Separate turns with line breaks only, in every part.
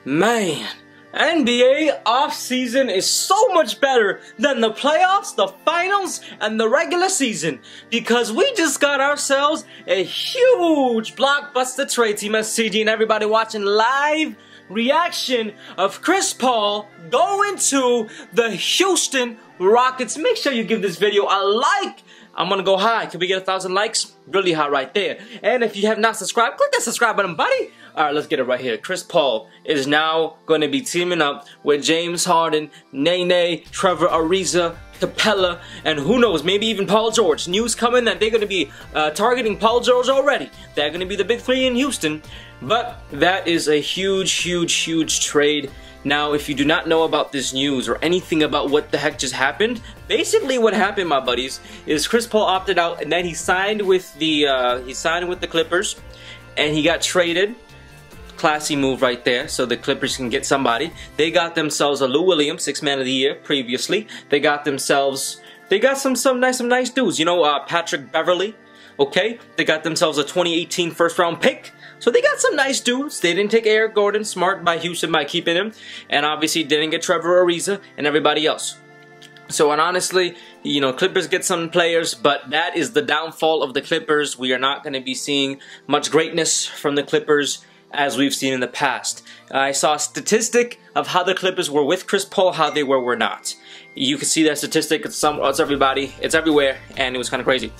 Man, NBA offseason is so much better than the playoffs, the finals, and the regular season because we just got ourselves a huge blockbuster trade. Team STG and everybody watching live reaction of Chris Paul going to the Houston Rockets. Make sure you give this video a like. I'm gonna go high. Can we get 1,000 likes? Really high right there. And if you have not subscribed, click that subscribe button, buddy. Alright, let's get it right here. Chris Paul is now going to be teaming up with James Harden, Nene, Trevor Ariza, Capella, and who knows, maybe even Paul George. News coming that they're going to be targeting Paul George already. They're going to be the big three in Houston. But that is a huge trade. Now, if you do not know about this news or anything about what the heck just happened, basically what happened, my buddies, is Chris Paul opted out and then he signed with the Clippers, and he got traded. Classy move right there, so the Clippers can get somebody. They got themselves a Lou Williams, 6th Man of the Year previously. They got some nice dudes. You know, Patrick Beverly. Okay, they got themselves a 2018 first-round pick. So they got some nice dudes. They didn't take Eric Gordon, smart by Houston by keeping him, and obviously didn't get Trevor Ariza and everybody else. So, and honestly, you know, Clippers get some players, but that is the downfall of the Clippers. We are not going to be seeing much greatness from the Clippers as we've seen in the past. I saw a statistic of how the Clippers were with Chris Paul, how they were not. You can see that statistic. It's everybody. It's everywhere, and it was kind of crazy.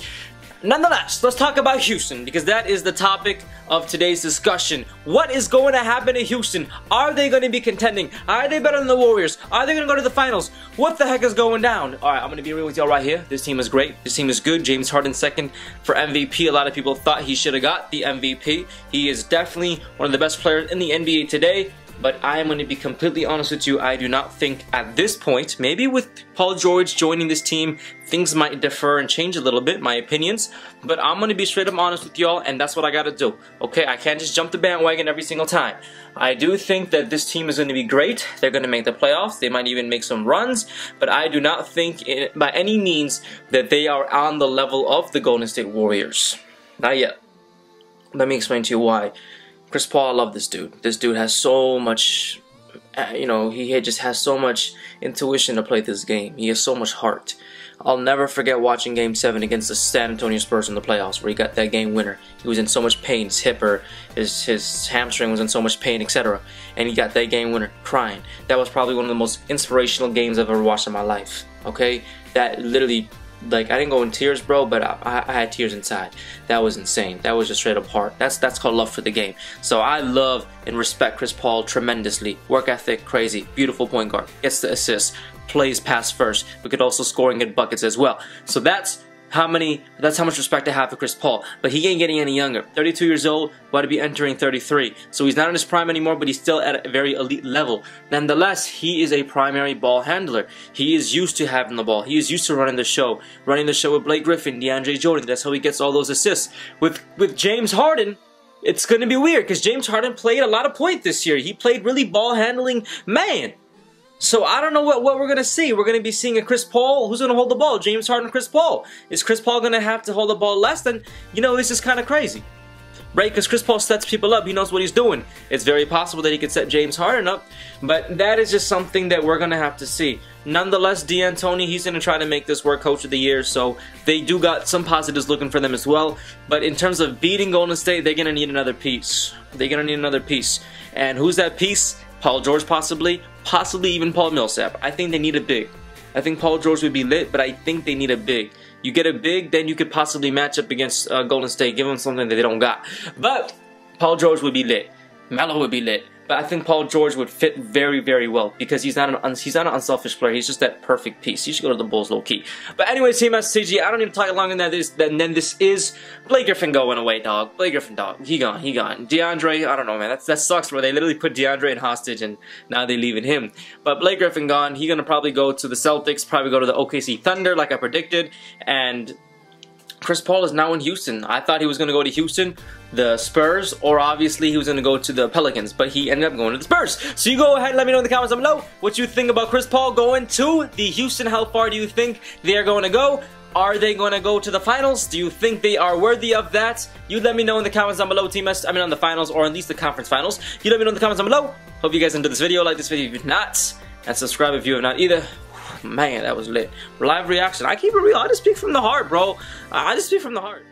Nonetheless, let's talk about Houston because that is the topic of today's discussion. What is going to happen in Houston? Are they going to be contending? Are they better than the Warriors? Are they going to go to the finals? What the heck is going down? Alright, I'm going to be real with y'all right here. This team is great. This team is good. James Harden second for MVP. A lot of people thought he should have got the MVP. He is definitely one of the best players in the NBA today. But I am going to be completely honest with you, I do not think at this point, maybe with Paul George joining this team, things might differ and change a little bit, my opinions. But I'm going to be straight up honest with y'all, and that's what I got to do. Okay, I can't just jump the bandwagon every single time. I do think that this team is going to be great. They're going to make the playoffs. They might even make some runs. But I do not think by any means that they are on the level of the Golden State Warriors. Not yet. Let me explain to you why. Chris Paul, I love this dude. This dude has so much, you know, he just has so much intuition to play this game. He has so much heart. I'll never forget watching Game 7 against the San Antonio Spurs in the playoffs where he got that game winner. He was in so much pain, his hip or his hamstring was in so much pain, etc. And he got that game winner crying. That was probably one of the most inspirational games I've ever watched in my life. Okay? That literally, like, I didn't go in tears, bro, but I had tears inside. That was insane. That was just straight up heart. That's called love for the game. So I love and respect Chris Paul tremendously. Work ethic, crazy. Beautiful point guard. Gets the assists. Plays pass first. But could also score and get buckets as well. So that's how much respect I have for Chris Paul. But he ain't getting any younger. 32 years old, about to be entering 33. So he's not in his prime anymore, but he's still at a very elite level. Nonetheless, he is a primary ball handler. He is used to having the ball. He is used to running the show. Running the show with Blake Griffin, DeAndre Jordan. That's how he gets all those assists. With James Harden, it's going to be weird because James Harden played a lot of point this year. He played really ball handling man. So I don't know what we're going to see. We're going to be seeing a Chris Paul. Who's going to hold the ball? James Harden, Chris Paul. Is Chris Paul going to have to hold the ball less? Then, you know, this is kind of crazy. Right? Because Chris Paul sets people up. He knows what he's doing. It's very possible that he could set James Harden up. But that is just something that we're going to have to see. Nonetheless, D'Antoni, he's going to try to make this work Coach of the Year. So they do got some positives looking for them as well. But in terms of beating Golden State, they're going to need another piece. They're going to need another piece. And who's that piece? Paul George possibly even Paul Millsap. I think they need a big. I think Paul George would be lit, but I think they need a big. You get a big, then you could possibly match up against Golden State, give them something that they don't got. But Paul George would be lit. Melo would be lit. But I think Paul George would fit very well because he's not an unselfish player. He's just that perfect piece. He should go to the Bulls low key. But anyways, Team STG, I don't need to talk longer than this. Then this is Blake Griffin going away, dog. Blake Griffin, dog. He gone. DeAndre, I don't know, man. That sucks, bro. They literally put DeAndre in hostage and now they leaving him. But Blake Griffin gone. He's gonna probably go to the Celtics. Probably go to the OKC Thunder, like I predicted. And Chris Paul is now in Houston. I thought he was going to go to Houston, the Spurs, or obviously he was going to go to the Pelicans, but he ended up going to the Spurs. So you go ahead and let me know in the comments down below what you think about Chris Paul going to the Houston. How far do you think they are going to go? Are they going to go to the finals? Do you think they are worthy of that? You let me know in the comments down below, on the finals, or at least the conference finals. You let me know in the comments down below. Hope you guys enjoyed this video. Like this video if you've not, and subscribe if you have not either. Man, that was lit. Live reaction. I keep it real. I just speak from the heart, bro. I just speak from the heart.